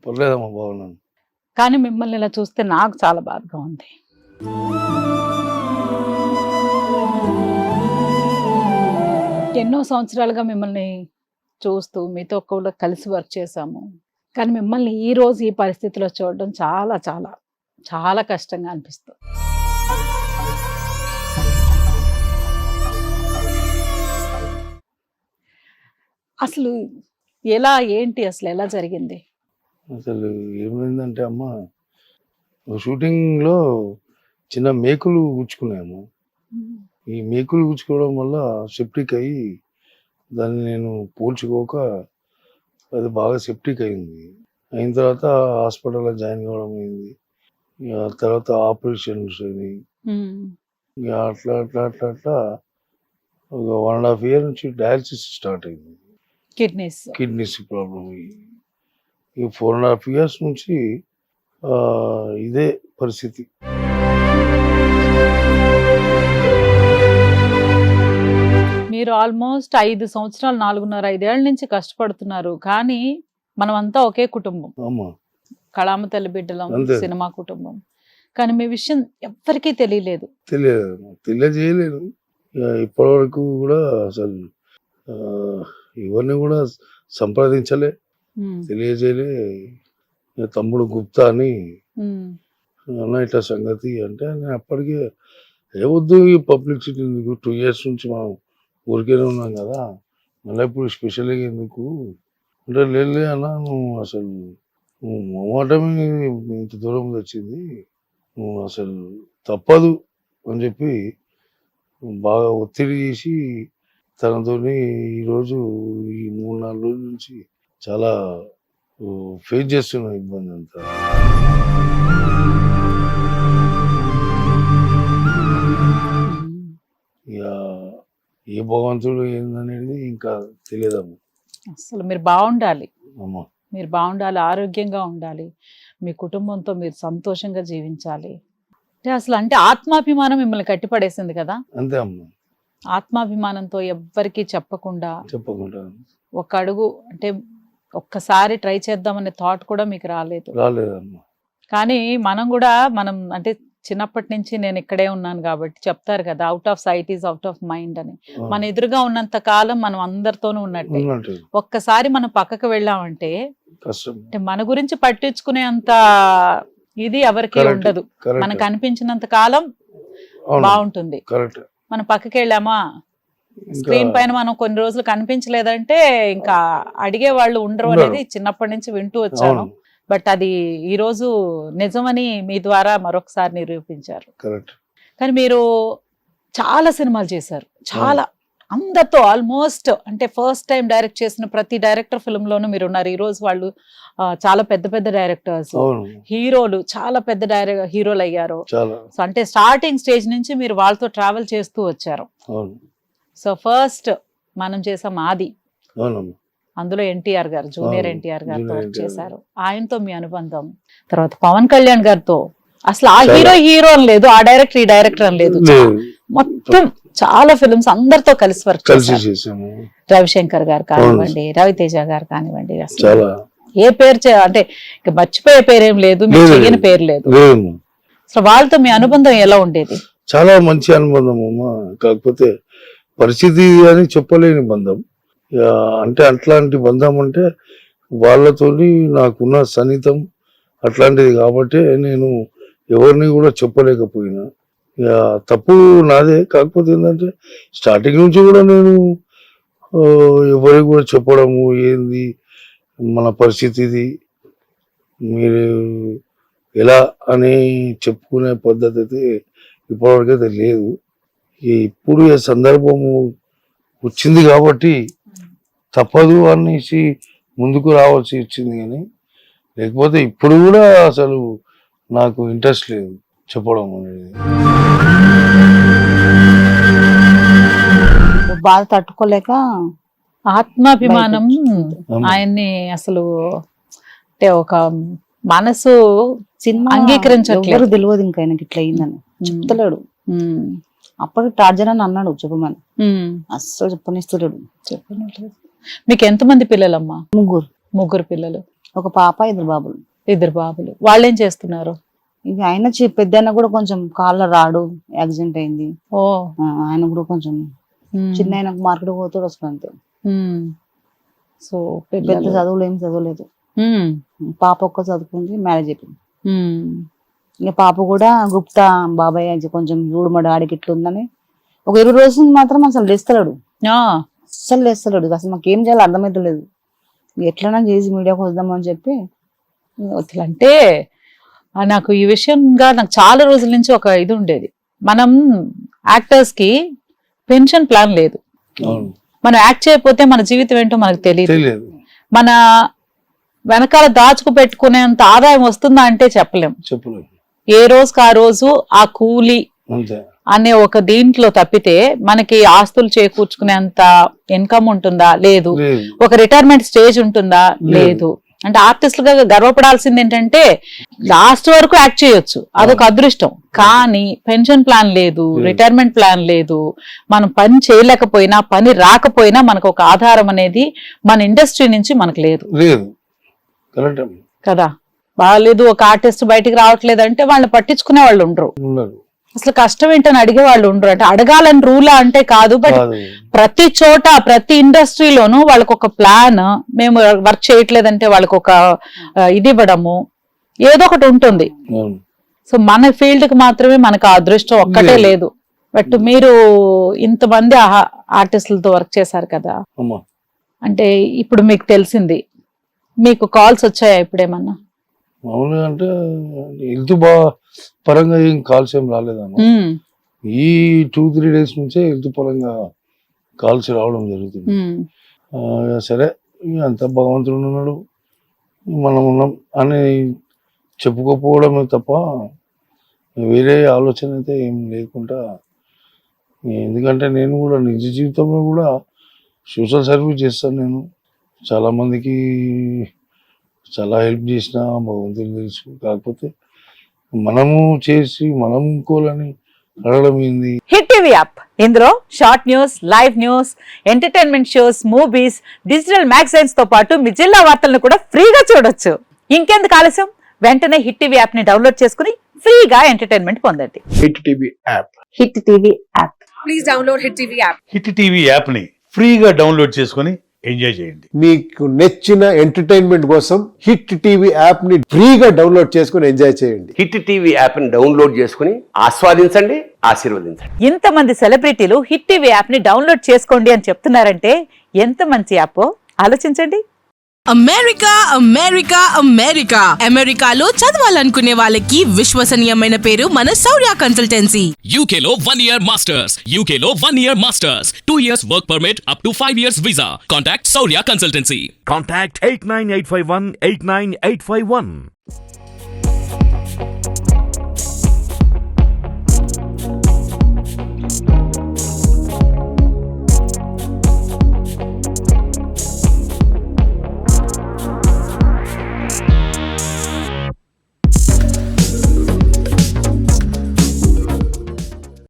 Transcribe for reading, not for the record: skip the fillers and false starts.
పర్లేదమ్మా, బాగున్నాను. కానీ మిమ్మల్ని ఇలా చూస్తే నాకు చాలా బాధగా ఉంది. ఎన్నో సంవత్సరాలుగా మిమ్మల్ని చూస్తూ మీతో కూడా కలిసి వర్క్ చేశాము. కానీ మిమ్మల్ని ఈ రోజు ఈ పరిస్థితిలో చూడడం చాలా చాలా చాలా కష్టంగా అనిపిస్తుంది. అసలు ఎలా ఏంటి అసలు ఎలా జరిగింది? అసలు ఏమైందంటే అమ్మ, షూటింగ్లో చిన్న మేకులు గుచ్చుకున్నాము. ఈ మేకులు గుచ్చుకోవడం వల్ల సెప్టిక్ అయ్యి దాన్ని నేను పోల్చుకోక అది బాగా సెప్టిక్ అయింది. అయిన తర్వాత హాస్పిటల్లో జాయిన్ కావడం అయింది. ఇక తర్వాత ఆపరేషన్స్ అయినాయి. ఇక అట్లా అట్లా అట్లా అట్లా ఒక 1.5 year నుంచి డయాలసిస్ స్టార్ట్ అయింది. Kidneys problem. ఈ 4.5 years నుంచి ఇదే పరిస్థితి. మీరు ఆల్మోస్ట్ 5 సంవత్సరాలు 4.5 ఏళ్ల నుంచి కష్టపడుతున్నారు. కానీ మనమంతా ఒకే కుటుంబం, అమ్మా కళామ తల్లి బిడ్డలం, అంతే. సినిమా కుటుంబం. కానీ మీ విషయం ఎవ్వరికీ తెలియలేదు. తెలియజేయలేదు. ఇప్పటి వరకు కూడా అసలు ఎవరిని కూడా సంప్రదించలే, తెలియజేయలే. తమ్ముడు గుప్తా అని అన్న ఇట్లా సంగతి అంటే నేను అప్పటికే ఏవద్దు ఈ పబ్లిసిటీ ఎందుకు, 2 years నుంచి మనం ఊరికేనే ఉన్నాం కదా, మళ్ళీ ఇప్పుడు స్పెషల్గా ఎందుకు అంటే లేలే అన్న, నువ్వు అసలు నువ్వు మొమాటమే ఇంత దూరం వచ్చింది, నువ్వు అసలు తప్పదు అని చెప్పి బాగా ఒత్తిడి చేసి తనతో ఈరోజు ఈ 3-4 రోజుల నుంచి చాలా ఫేస్ చేస్తున్న ఇబ్బంది అంతా. ఇక ఏ భగవంతుడు ఏందనేది ఇంకా తెలియదమ్మా. అసలు మీరు బాగుండాలి, అమ్మా మీరు బాగుండాలి, ఆరోగ్యంగా ఉండాలి, మీ కుటుంబంతో మీరు సంతోషంగా జీవించాలి. అంటే ఆత్మాభిమానం మిమ్మల్ని కట్టిపడేసింది కదా. అంతే అమ్మా. ఆత్మాభిమానంతో ఎవ్వరికీ చెప్పకుండా ఒక అడుగు అంటే ఒక్కసారి ట్రై చేద్దామనే థాట్ కూడా మీకు రాలేదమ్మా. కానీ మనం అంటే చిన్నప్పటి నుంచి నేను ఇక్కడే ఉన్నాను కాబట్టి చెప్తారు కదా, out of sight is out of mind అని. మన ఎదురుగా ఉన్నంత కాలం మనం అందరితోనూ ఉన్నట్టే. ఒక్కసారి మనం పక్కకు వెళ్ళామంటే అంటే మన గురించి పట్టించుకునే అంత ఇది ఎవరికి ఉండదు. మనకు అనిపించినంత కాలం బాగుంటుంది. మనం పక్కకి వెళ్ళామా, స్క్రీన్ పైన మనం కొన్ని రోజులు కనిపించలేదంటే ఇంకా అడిగే వాళ్ళు ఉండరు అనేది చిన్నప్పటి నుంచి వింటూ వచ్చాను. బట్ అది ఈ రోజు నిజమని మీ ద్వారా మరొకసారి నిరూపించారు. కానీ మీరు చాలా సినిమాలు చేశారు, చాలా అందరితో ఆల్మోస్ట్ అంటే ఫస్ట్ టైం డైరెక్ట్ చేసిన ప్రతి డైరెక్టర్ ఫిల్మ్ లోనూ మీరు ఉన్నారు. ఈ రోజు వాళ్ళు చాలా పెద్ద పెద్ద డైరెక్టర్స్, హీరోలు, చాలా పెద్ద హీరోలు అయ్యారు. సో అంటే స్టార్టింగ్ స్టేజ్ నుంచి మీరు వాళ్ళతో ట్రావెల్ చేస్తూ వచ్చారు. సో ఫస్ట్ మనం చేసాం ఆది, అందులో ఎన్టీఆర్ గారు, జూనియర్ ఎన్టీఆర్ గారితో వర్క్ చేశారు. ఆయనతో మీ అనుబంధం, తర్వాత పవన్ కళ్యాణ్ గారితో అసలు ఆ హీరో అని లేదు, ఆ డైరెక్టర్ ఈ డైరెక్టర్ అని లేదు, మొత్తం చాలా ఫిల్మ్స్ అందరితో కలిసి వర్క్ చేశారు. రవిశంకర్ గారు కానివ్వండి, రవితేజ గారు కానివ్వండి, అసలు ఏ పేరు అంటే మర్చిపోయే పేరేం లేదు, మీరు చెయ్యని పేరు లేదు. అసలు వాళ్ళతో మీ అనుబంధం ఎలా ఉండేది? చాలా మంచి అనుబంధం అమ్మా. కాకపోతే పరిస్థితి అని చెప్పలేని బంధం. అంటే అట్లాంటి బంధం అంటే వాళ్ళతో నాకున్న సన్నిహితం అట్లాంటిది కాబట్టి నేను ఎవరిని కూడా చెప్పలేకపోయినా. తప్పు నాదే. కాకపోతే ఏంటంటే స్టార్టింగ్ నుంచి కూడా నేను ఎవరికి కూడా చెప్పడము ఏంది మన పరిస్థితి మీరు ఎలా అని చెప్పుకునే పద్ధతి అయితే ఇప్పటివరకైతే లేదు. ఇప్పుడు ఈ సందర్భము వచ్చింది కాబట్టి తప్పదు అనేసి ముందుకు రావాల్సి వచ్చింది. కానీ లేకపోతే ఇప్పుడు కూడా అసలు నాకు ఇంట్రెస్ట్ లేదు చెప్పడం అనేది. బాధ తట్టుకోలేక ఆత్మాభిమానం ఆయన్ని అసలు అంటే ఒక మనసు సినిమా అంగీకరించట్లేదు, తెలియదు ఇంకా ఆయనకి ఇట్లా అయిందని చెప్తలేడు. అప్పటి టార్జన్ అని అన్నాడు చెప్పమని, అస్సలు చెప్పనిస్తలేడు. మీకు ఎంతమంది పిల్లలమ్మా? 3 ముగ్గురు పిల్లలు. ఒక పాప 2 బాబులు. 2 బాబులు. వాళ్ళేం చేస్తున్నారు? ఇక ఆయన పెద్ద కూడా కొంచెం కాళ్ళ రాడు యాక్సిడెంట్ అయింది. ఓ ఆయన కూడా కొంచెం చిన్న ఆయన మార్కెట్ పోతాడు వస్తుంది అంతే. సో పెద్ద చదువులు ఏం చదవలేదు. పాప ఒక్క చదువుకుంది, మ్యారేజ్ అయిపోయింది. ఇక పాప కూడా గుప్తా బాబాయ్ కొంచెం చూడు మా డాడీకి ఇట్లుందని ఒక 20 రోజులు మాత్రం అసలు లేస్తలేడు, అస్సలు లేస్తలేడు. అసలు మాకు ఏం చేయాలో అర్థమవుతలేదు. ఎట్లన్నా చేసి మీడియాకు వద్దామని చెప్పి అంటే నాకు ఈ విషయంగా నాకు చాలా రోజుల నుంచి ఒక ఇది ఉండేది. మనం యాక్టర్స్ కి పెన్షన్ ప్లాన్ లేదు. మనం యాక్ట్ చేయకపోతే మన జీవితం ఏంటో మనకు తెలియదు. మన వెనకాల దాచుకు పెట్టుకునేంత ఆదాయం వస్తుందా అంటే చెప్పలేం. ఏ రోజుకి ఆ రోజు ఆ కూలి అనే ఒక దీంట్లో తప్పితే మనకి ఆస్తులు చేకూర్చుకునేంత ఇన్కమ్ ఉంటుందా? లేదు. ఒక రిటైర్మెంట్ స్టేజ్ ఉంటుందా? లేదు. అంటే ఆర్టిస్టులుగా గర్వపడాల్సింది ఏంటంటే లాస్ట్ వరకు యాక్ట్ చేయొచ్చు, అదొక అదృష్టం. కానీ పెన్షన్ ప్లాన్ లేదు, రిటైర్మెంట్ ప్లాన్ లేదు. మనం పని చేయలేకపోయినా, పని రాకపోయినా మనకు ఒక ఆధారం అనేది మన ఇండస్ట్రీ నుంచి మనకు లేదు కదా. బాగాలేదు, ఒక ఆర్టిస్ట్ బయటికి రావట్లేదు అంటే వాళ్ళని పట్టించుకునే వాళ్ళు ఉండరు. అసలు కష్టం ఏంటని అడిగే వాళ్ళు ఉండరు. అంటే అడగాలని రూలా అంటే కాదు, బట్ ప్రతి చోట ప్రతి ఇండస్ట్రీలోనూ వాళ్ళకి ఒక ప్లాన్, మేము వర్క్ చేయట్లేదంటే వాళ్ళకి ఒక ఇది ఇవ్వడము ఏదో ఒకటి ఉంటుంది. సో మన ఫీల్డ్ కి మాత్రమే మనకు ఆ అదృష్టం ఒక్కటే లేదు. బట్ మీరు ఇంతమంది ఆర్టిస్టులతో వర్క్ చేశారు కదా, అంటే ఇప్పుడు మీకు తెలిసింది, మీకు కాల్స్ వచ్చాయా ఇప్పుడేమన్నా? మామూలుగా అంటే హెల్త్ పరంగా ఏం కాల్స్ ఏం రాలేదమ్మా. ఈ 2-3 డేస్ నుంచే హెల్త్ పరంగా కాల్స్ రావడం జరుగుతుంది. సరే అంత భగవంతుడు ఉన్నాడు, మనం ఉన్నాం అని చెప్పుకోకపోవడమే తప్ప వేరే ఆలోచన అయితే ఏం లేకుండా. ఎందుకంటే నేను కూడా నిజ జీవితంలో కూడా సోషల్ సర్వీస్ చేస్తాను. నేను చాలా మందికి చాలా హెల్ప్ చేసిన భగవంతుడు తెలుసు. కాకపోతే మనము చేసి మనం కోలని అడగడం ఏంది. హిట్ టీవీ యాప్, ఇందులో short news, live news, entertainment shows, movies, digital magazines తో పాటు మీ జిల్లా వార్తలను కూడా ఫ్రీగా చూడొచ్చు. ఇంకెందుకు ఆలస్యం, వెంటనే హిట్ టీవీ యాప్ ని డౌన్లోడ్ చేసుకుని ఫ్రీగా ఎంటర్టైన్మెంట్ పొందండి. Hit TV app, hit TV app, please download hit TV app. Hit TV app ని ఫ్రీగా డౌన్లోడ్ చేసుకుని ఎంజాయ్ చేయండి. మీకు నచ్చిన ఎంటర్టైన్మెంట్ కోసం హిట్ టీవీ యాప్ ని ఫ్రీగా డౌన్లోడ్ చేసుకుని ఎంజాయ్ చేయండి. హిట్ టీవీ యాప్ ని డౌన్లోడ్ చేసుకుని ఆస్వాదించండి, ఆశీర్వదించండి. ఇంతమంది సెలబ్రిటీలు హిట్ టీవీ యాప్ ని డౌన్లోడ్ చేసుకోండి అని చెప్తున్నారంటే ఎంత మంచి యాప్ ఆలోచించండి. అమెరికా అమెరికా అమెరికా అమెరికాలో చదవాలనుకునే వాళ్ళకి విశ్వసనీయమైన పేరు మన శౌర్య కన్సల్టెన్సీ. UK లో 1 year masters, UK లో 1 year masters, 2 years work permit up to 5 years visa. Contact Saurya Consultancy. Contact 89851 89851.